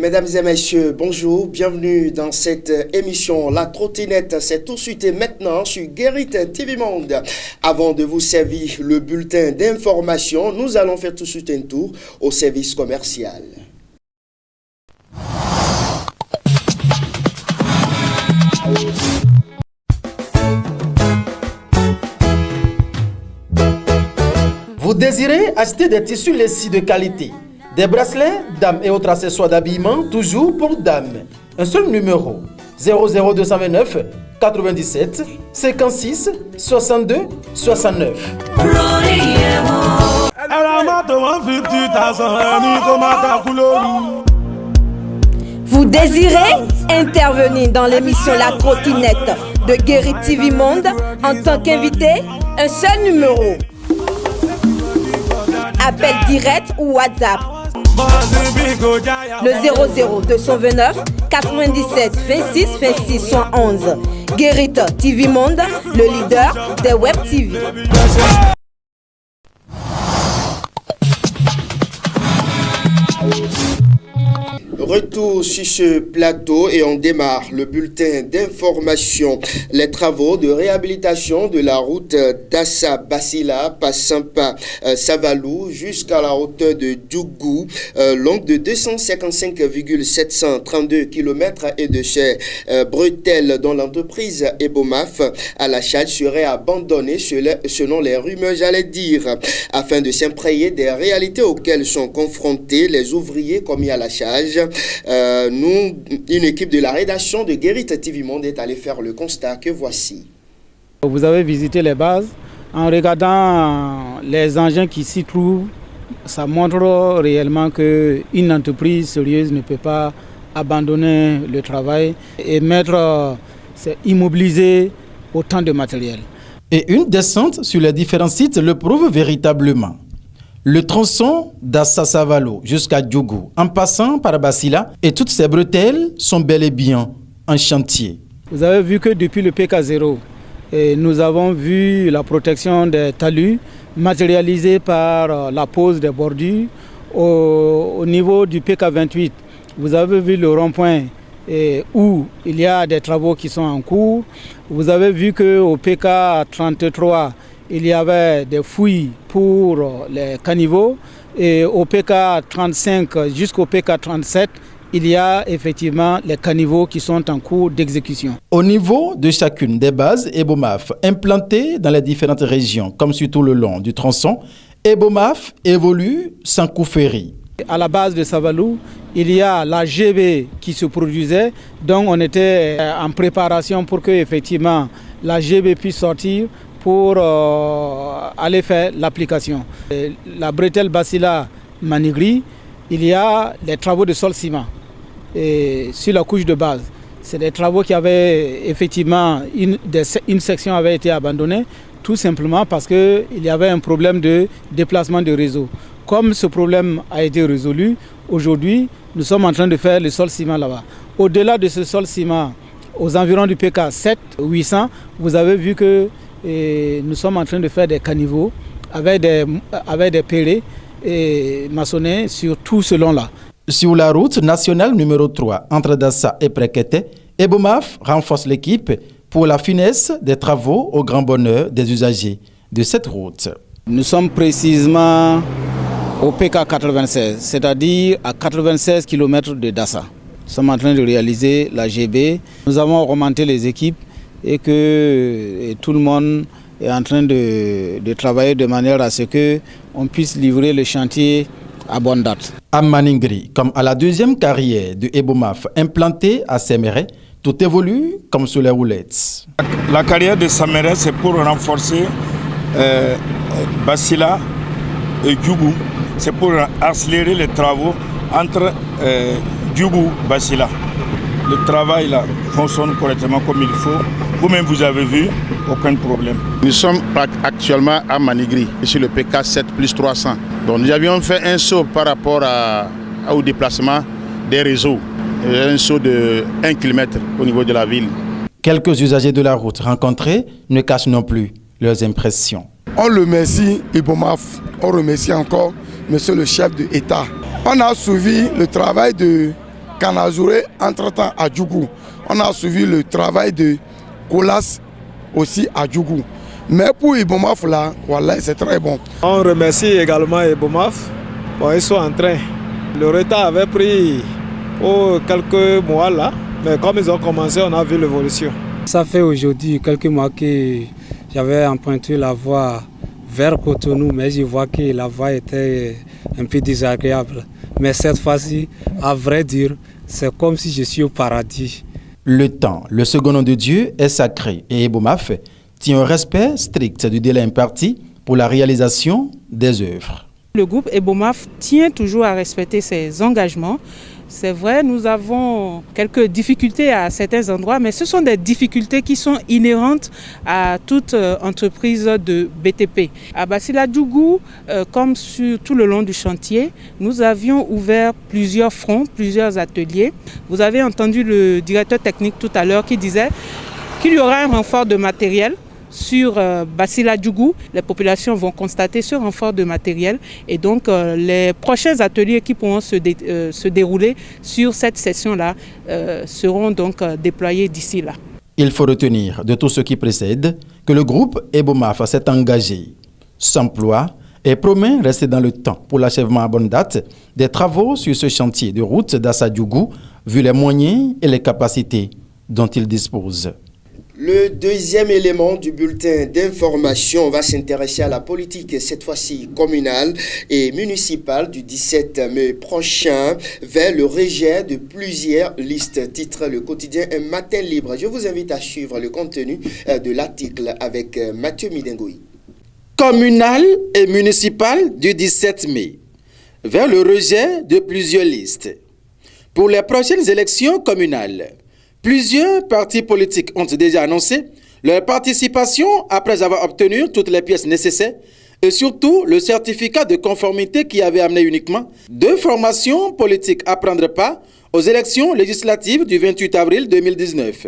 Mesdames et messieurs, bonjour, bienvenue dans cette émission. La trottinette, c'est tout de suite et maintenant sur Guérit TV Monde. Avant de vous servir le bulletin d'information, nous allons faire tout de suite un tour au service commercial. Vous désirez acheter des tissus lacis de qualité, des bracelets, dames et autres accessoires d'habillement, toujours pour dames. Un seul numéro, 00229 97 56 62 69. Vous désirez intervenir dans l'émission La Trottinette de Guérit TV Monde en tant qu'invité? Un seul numéro. Appel direct ou WhatsApp. Le 00229 97 26 26 111. Guérit TV Monde, le leader des web TV. Retour sur ce plateau et on démarre le bulletin d'information. Les travaux de réhabilitation de la route d'Assa-Bassila passant par Savalou jusqu'à la hauteur de Djougou, longue de 255,732 km et de ces bretelles dont l'entreprise Ebomaf à la charge serait abandonnée selon les rumeurs, j'allais dire, afin de s'imprégner des réalités auxquelles sont confrontés les ouvriers commis à la charge. Une équipe de la rédaction de Guérit TV Monde est allée faire le constat que voici. Vous avez visité les bases. En regardant les engins qui s'y trouvent, ça montre réellement qu'une entreprise sérieuse ne peut pas abandonner le travail et immobiliser autant de matériel. Et une descente sur les différents sites le prouve véritablement. Le tronçon d'Assa-Savalo jusqu'à Djougou, en passant par Bassila, et toutes ces bretelles sont bel et bien en chantier. Vous avez vu que depuis le PK0, nous avons vu la protection des talus matérialisée par la pose des bordures. Au niveau du PK28, vous avez vu le rond-point où il y a des travaux qui sont en cours. Vous avez vu qu'au PK33, il y avait des fouilles pour les caniveaux et au PK35 jusqu'au PK37, il y a effectivement les caniveaux qui sont en cours d'exécution. Au niveau de chacune des bases Ebomaf implantées dans les différentes régions, comme sur tout le long du tronçon, Ebomaf évolue sans coup ferré. À la base de Savalou, il y a la GB qui se produisait, donc on était en préparation pour que effectivement la GB puisse sortir pour aller faire l'application. La bretelle Bassila Manigri, il y a des travaux de sol-ciment sur la couche de base. C'est des travaux qui avaient effectivement, une section avait été abandonnée, tout simplement parce qu'il y avait un problème de déplacement de réseau. Comme ce problème a été résolu, aujourd'hui, nous sommes en train de faire le sol-ciment là-bas. Au-delà de ce sol-ciment, aux environs du PK 7 800, vous avez vu que nous sommes en train de faire des caniveaux avec des pérés et maçonnés sur tout ce long-là. Sur la route nationale numéro 3 entre Dassa et Prekete, Ebomaf renforce l'équipe pour la finesse des travaux au grand bonheur des usagers de cette route. Nous sommes précisément au PK 96, c'est-à-dire à 96 km de Dassa. Nous sommes en train de réaliser la GB. Nous avons remonté les équipes et que tout le monde est en train de travailler de manière à ce qu'on puisse livrer le chantier à bonne date. À Maningri, comme à la deuxième carrière de Ebomaf implantée à Séméré, tout évolue comme sur les roulettes. La carrière de Séméré, c'est pour renforcer Bassila et Djougou. C'est pour accélérer les travaux entre Djougou et Bassila. Le travail là fonctionne correctement comme il faut. Vous-même, vous avez vu, aucun problème. Nous sommes actuellement à Manigri, sur le PK 7 plus 300. Donc nous avions fait un saut par rapport au déplacement des réseaux. Un saut de 1 km au niveau de la ville. Quelques usagers de la route rencontrés ne cachent non plus leurs impressions. On remercie Ebomaf, on remercie encore Monsieur le chef de l'État. On a suivi le travail de Kanazuré, entre-temps à Djougou. On a suivi le travail de Colas aussi à Djougou. Mais pour Ibomaf, là, voilà, c'est très bon. On remercie également Ibomaf. Bon, ils sont en train. Le retard avait pris quelques mois là, mais comme ils ont commencé, on a vu l'évolution. Ça fait aujourd'hui quelques mois que j'avais emprunté la voie vers Cotonou, mais je vois que la voie était un peu désagréable. Mais cette fois-ci, à vrai dire, c'est comme si je suis au paradis. Le temps, le second nom de Dieu, est sacré et Ebomaf tient un respect strict du délai imparti pour la réalisation des œuvres. Le groupe Ebomaf tient toujours à respecter ses engagements. C'est vrai, nous avons quelques difficultés à certains endroits, mais ce sont des difficultés qui sont inhérentes à toute entreprise de BTP. À Bassila-Djougou, comme sur tout le long du chantier, nous avions ouvert plusieurs fronts, plusieurs ateliers. Vous avez entendu le directeur technique tout à l'heure qui disait qu'il y aura un renfort de matériel. Sur Bassila-Djougou, les populations vont constater ce renfort de matériel et donc les prochains ateliers qui pourront se dérouler sur cette session-là seront donc déployés d'ici là. Il faut retenir de tout ce qui précède que le groupe Ebomaf s'est engagé, s'emploie et promet rester dans le temps pour l'achèvement à bonne date des travaux sur ce chantier de route d'Assa-Djougou, vu les moyens et les capacités dont il dispose. Le deuxième élément du bulletin d'information va s'intéresser à la politique, cette fois-ci communale et municipale du 17 mai prochain, vers le rejet de plusieurs listes. Titre le quotidien Un matin libre. Je vous invite à suivre le contenu de l'article avec Mathieu Midengoui. Communale et municipale du 17 mai, vers le rejet de plusieurs listes. Pour les prochaines élections communales, plusieurs partis politiques ont déjà annoncé leur participation après avoir obtenu toutes les pièces nécessaires et surtout le certificat de conformité qui avait amené uniquement 2 formations politiques à prendre part aux élections législatives du 28 avril 2019.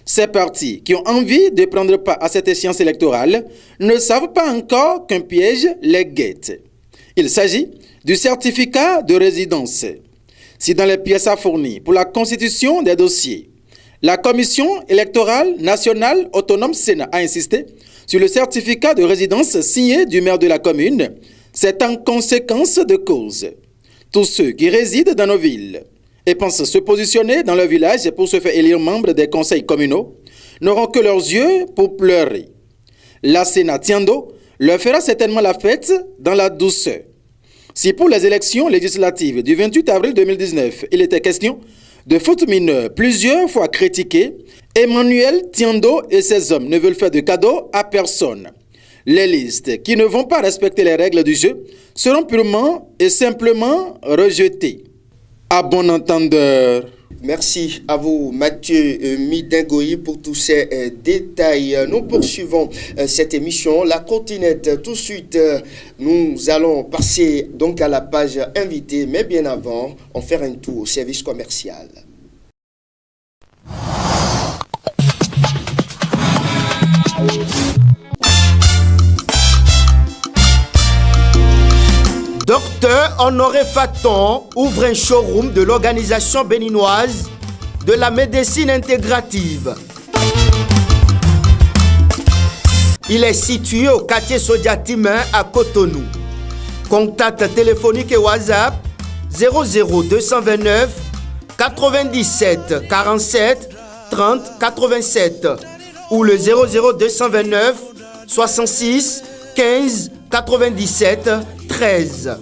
Ces partis qui ont envie de prendre part à cette échéance électorale ne savent pas encore qu'un piège les guette. Il s'agit du certificat de résidence. Si dans les pièces à fournir pour la constitution des dossiers, la Commission électorale nationale autonome Sénat a insisté sur le certificat de résidence signé du maire de la commune. C'est en conséquence de cause. Tous ceux qui résident dans nos villes et pensent se positionner dans leur village pour se faire élire membre des conseils communaux n'auront que leurs yeux pour pleurer. La Sénat Tiendo leur fera certainement la fête dans la douceur. Si pour les élections législatives du 28 avril 2019, il était question de foot mineur plusieurs fois critiqué, Emmanuel Tiendo et ses hommes ne veulent faire de cadeaux à personne. Les listes qui ne vont pas respecter les règles du jeu seront purement et simplement rejetées. À bon entendeur. Merci à vous, Mathieu Midengoyi, pour tous ces détails. Nous poursuivons cette émission, La Trottinette. Tout de suite, nous allons passer donc à la page invitée, mais bien avant, on fait un tour au service commercial. Docteur Honoré Faton ouvre un showroom de l'organisation béninoise de la médecine intégrative. Il est situé au quartier Sodiatimain à Cotonou. Contact téléphonique et WhatsApp 00229 97 47 30 87 ou le 00229 66 15 97 13.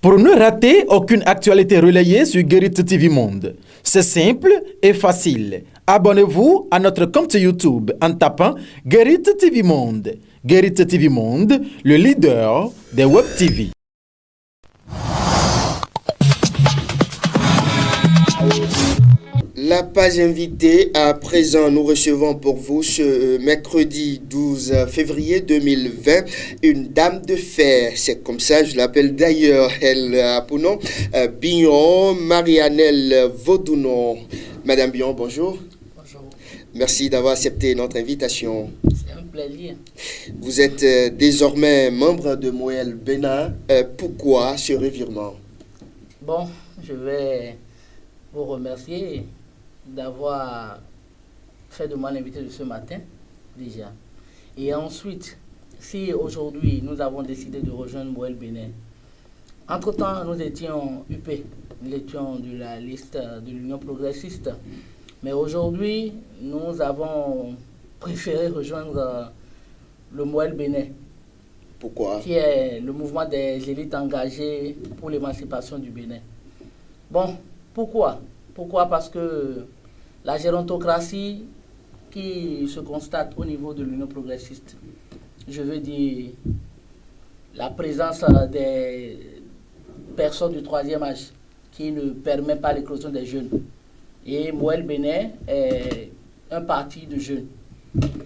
Pour ne rater aucune actualité relayée sur Guérit TV Monde, c'est simple et facile. Abonnez-vous à notre compte YouTube en tapant Guérit TV Monde. Guérit TV Monde, le leader des Web TV. La page invitée, à présent, nous recevons pour vous ce mercredi 12 février 2020 une dame de fer. C'est comme ça, je l'appelle d'ailleurs. Elle a pour nom Bion Marianelle Vaudounon. Madame Bion, bonjour. Bonjour. Merci d'avoir accepté notre invitation. C'est un plaisir. Vous êtes désormais membre de Moël Bénin. Pourquoi ce revirement? Bon, je vais vous remercier d'avoir fait de moi l'invité de ce matin, déjà. Et ensuite, si aujourd'hui nous avons décidé de rejoindre Moël Bénin, entre-temps nous étions UP, nous étions de la liste de l'Union progressiste. Mais aujourd'hui, nous avons préféré rejoindre le Moël Bénin. Pourquoi? Qui est le mouvement des élites engagées pour l'émancipation du Bénin. Bon, pourquoi? Pourquoi? Parce que la gérontocratie qui se constate au niveau de l'Union progressiste, je veux dire la présence des personnes du troisième âge qui ne permet pas l'éclosion des jeunes. Et Moël Bénin est un parti de jeunes.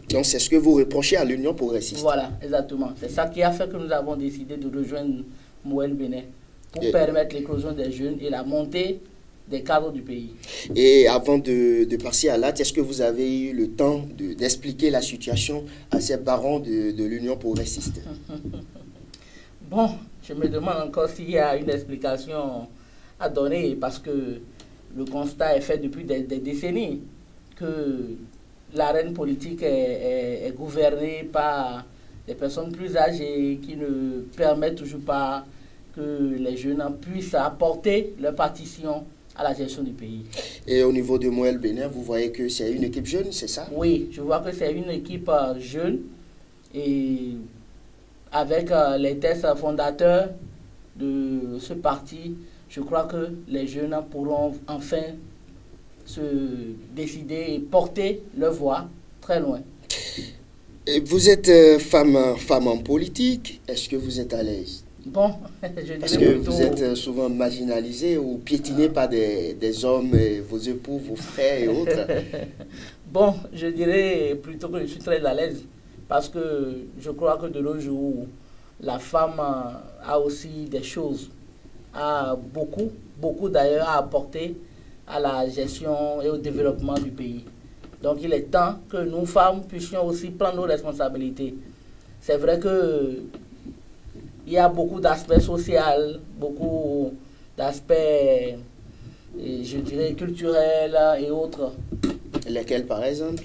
Donc c'est ce que vous reprochez à l'Union progressiste. Voilà, exactement. C'est ça qui a fait que nous avons décidé de rejoindre Moël Bénin pour permettre l'éclosion des jeunes et la montée des cadres du pays. Et avant de passer à l'acte, est-ce que vous avez eu le temps d'expliquer la situation à ces barons de l'Union progressiste? Bon, je me demande encore s'il y a une explication à donner parce que le constat est fait depuis des décennies que l'arène politique est gouvernée par des personnes plus âgées qui ne permettent toujours pas que les jeunes puissent apporter leur partition à la gestion du pays. Et au niveau de Moël Bénin, vous voyez que c'est une équipe jeune, c'est ça? Oui, je vois que c'est une équipe jeune et avec les tests fondateurs de ce parti, je crois que les jeunes pourront enfin se décider et porter leur voix très loin. Et vous êtes femme en politique, est-ce que vous êtes à l'aise? Bon, je dirais parce que plutôt... vous êtes souvent marginalisé ou piétiné par des hommes, vos époux, vos frères et autres. Bon, je dirais plutôt que je suis très à l'aise parce que je crois que de nos jours, la femme a aussi des choses, a beaucoup d'ailleurs à apporter à la gestion et au développement du pays. Donc il est temps que nous, femmes, puissions aussi prendre nos responsabilités. C'est vrai que il y a beaucoup d'aspects sociaux, beaucoup d'aspects, je dirais, culturels et autres. Lesquels, par exemple?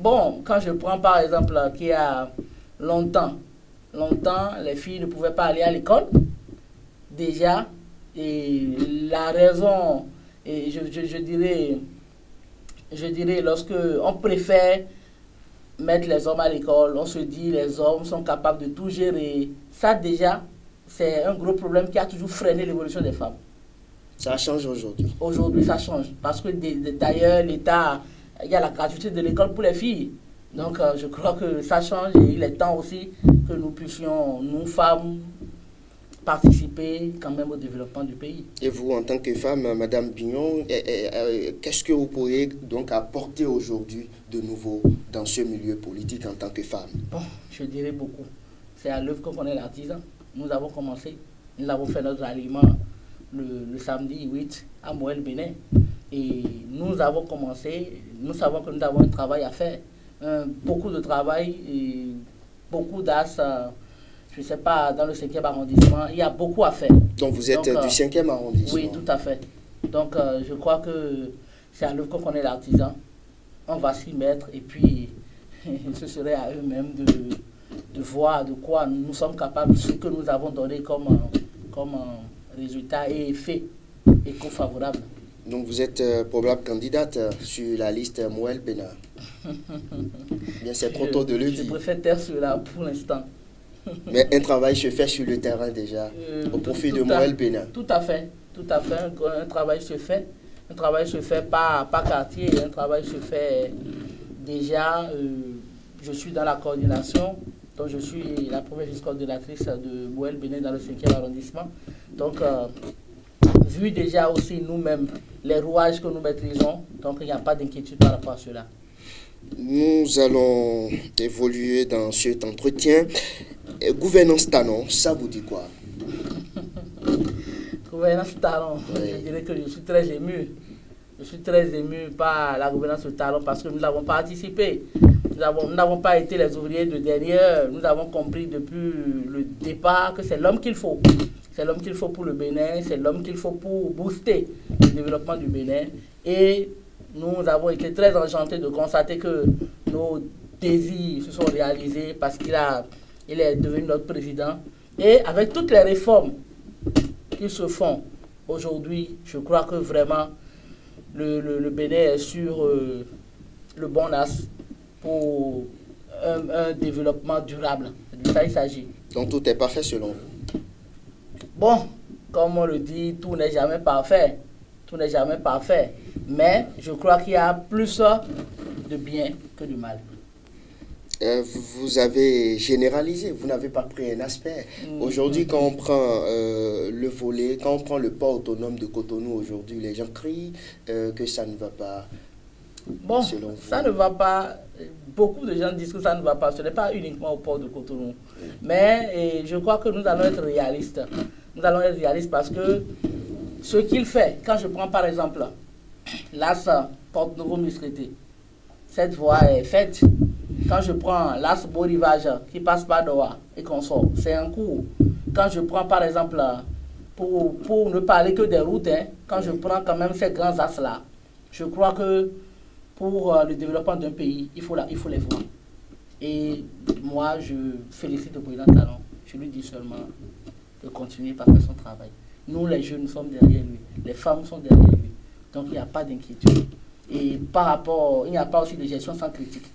Bon, quand je prends par exemple qu'il y a longtemps, les filles ne pouvaient pas aller à l'école. Déjà, et la raison, et je dirais, lorsque on préfère mettre les hommes à l'école, on se dit les hommes sont capables de tout gérer. Ça déjà, c'est un gros problème qui a toujours freiné l'évolution des femmes. Ça change aujourd'hui? Aujourd'hui, ça change. Parce que d'ailleurs, l'État, il y a la gratuité de l'école pour les filles. Donc, je crois que ça change et il est temps aussi que nous puissions, nous femmes, participer quand même au développement du pays. Et vous, en tant que femme, Madame Bignon, qu'est-ce que vous pourriez donc apporter aujourd'hui de nouveau dans ce milieu politique en tant que femme? Bon, je dirais beaucoup. C'est à l'œuvre qu'on connaît l'artisan. Nous avons commencé, nous avons fait notre aliment le samedi 8 à Moël Bénin. Et nous avons commencé, nous savons que nous avons un travail à faire. Beaucoup de travail et beaucoup d'as. Je ne sais pas, dans le 5e arrondissement, il y a beaucoup à faire. Donc vous êtes du 5e arrondissement? Oui, tout à fait. Donc je crois que c'est à l'œuvre qu'on connaît l'artisan. On va s'y mettre et puis ce serait à eux-mêmes de voir de quoi nous sommes capables, ce que nous avons donné comme résultat et effet éco-favorable. Donc vous êtes probable candidate sur la liste Moël Bénin? Bien, c'est trop tôt de le dire. Je préfère taire cela pour l'instant. Mais un travail se fait sur le terrain déjà, au profit de Moël Bénin. Tout à fait. Un travail se fait. Un travail se fait par quartier, un travail se fait déjà. Je suis dans la coordination, donc je suis la première vice-coordinatrice de Moël Bénin dans le 5e arrondissement. Donc, vu déjà aussi nous-mêmes les rouages que nous maîtrisons, donc il n'y a pas d'inquiétude par rapport à cela. Nous allons évoluer dans cet entretien. Gouvernance talon, ça vous dit quoi? Gouvernance talon, oui. Je dirais que je suis très ému. Je suis très ému par la gouvernance talon parce que nous avons participé Nous n'avons pas été les ouvriers de derrière. Nous avons compris depuis le départ que c'est l'homme qu'il faut. C'est l'homme qu'il faut pour le Bénin, c'est l'homme qu'il faut pour booster le développement du Bénin. Et nous avons été très enchantés de constater que nos désirs se sont réalisés parce qu'il est devenu notre président. Et avec toutes les réformes qui se font aujourd'hui, je crois que vraiment le Bénin est sur le bon as pour un développement durable. De ça il s'agit. Donc tout est parfait selon vous? Bon, comme on le dit, tout n'est jamais parfait. Tout n'est jamais parfait. Mais je crois qu'il y a plus de bien que de mal. Vous avez généralisé, vous n'avez pas pris un aspect. Aujourd'hui, quand on prend le volet, quand on prend le port autonome de Cotonou aujourd'hui, les gens crient que ça ne va pas. Bon, ça ne va pas. Beaucoup de gens disent que ça ne va pas. Ce n'est pas uniquement au port de Cotonou. Mais je crois que nous allons être réalistes. Nous allons être réalistes parce que ce qu'il fait, quand je prends par exemple l'AS Porte-Nouveau-Misrété, cette voie est faite. Quand je prends l'AS Beau-Rivage qui passe par Doha et qu'on sort, c'est un coût. Quand je prends par exemple, pour ne parler que des routes, quand je prends quand même ces grands as-là, je crois que pour le développement d'un pays, il faut les voir. Et moi, je félicite le président Talon. Je lui dis seulement de continuer par faire son travail. Nous, les jeunes, nous sommes derrière lui. Les femmes sont derrière lui. Donc, il n'y a pas d'inquiétude. Et par rapport, il n'y a pas aussi de gestion sans critique.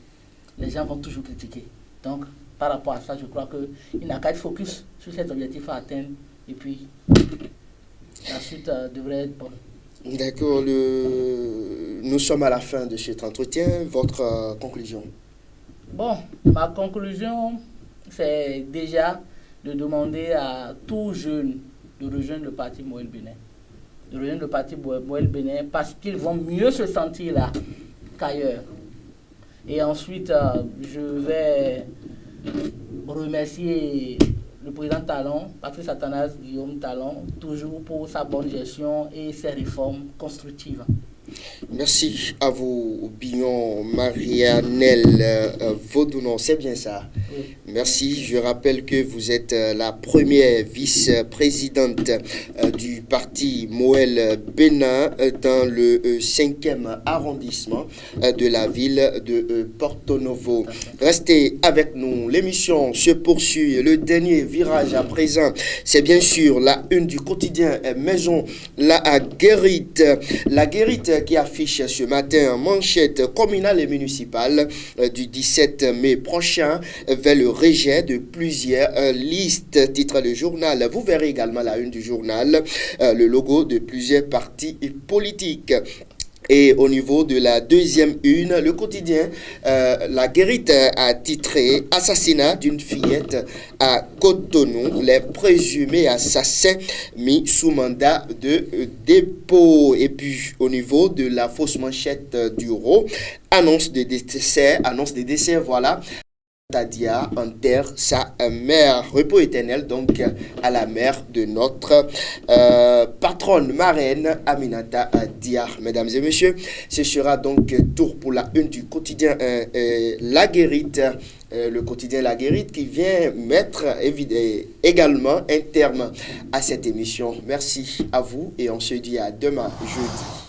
Les gens vont toujours critiquer. Donc, par rapport à ça, je crois qu'il n'a qu'à être focus sur cet objectif à atteindre. Et puis, la suite devrait être bonne. D'accord. Nous sommes à la fin de cet entretien. Votre conclusion? Bon, ma conclusion, c'est déjà de demander à tout jeune de rejoindre le parti Moël Bénin. De rejoindre le parti Moël Bénin parce qu'ils vont mieux se sentir là qu'ailleurs. Et ensuite, je vais remercier le président Talon, Patrice Athanase Guillaume Talon, toujours pour sa bonne gestion et ses réformes constructives. Merci à vous, Bignon Marianelle Vaudounon, c'est bien ça. Oui. Merci. Je rappelle que vous êtes la première vice-présidente du parti Moël Bénin dans le 5e arrondissement de la ville de Porto Novo. Restez avec nous. L'émission se poursuit. Le dernier virage à présent, c'est bien sûr la une du quotidien Maison La Guérite. La Guérite qui affiche ce matin en manchette communale et municipale du 17 mai prochain vers le rejet de plusieurs listes, titre le journal. Vous verrez également la une du journal, le logo de plusieurs partis politiques. Et au niveau de la deuxième une, le quotidien La Guérite a titré « Assassinat d'une fillette à Cotonou, les présumés assassins mis sous mandat de dépôt ». Et puis au niveau de la fausse manchette du RO, annonce des décès, voilà. Tadia enterre sa mère. Repos éternel donc à la mère de notre patronne marraine Aminata Dia. Mesdames et messieurs, ce sera donc tour pour la une du quotidien La Guérite. Le quotidien La Guérite qui vient mettre également un terme à cette émission. Merci à vous et on se dit à demain jeudi.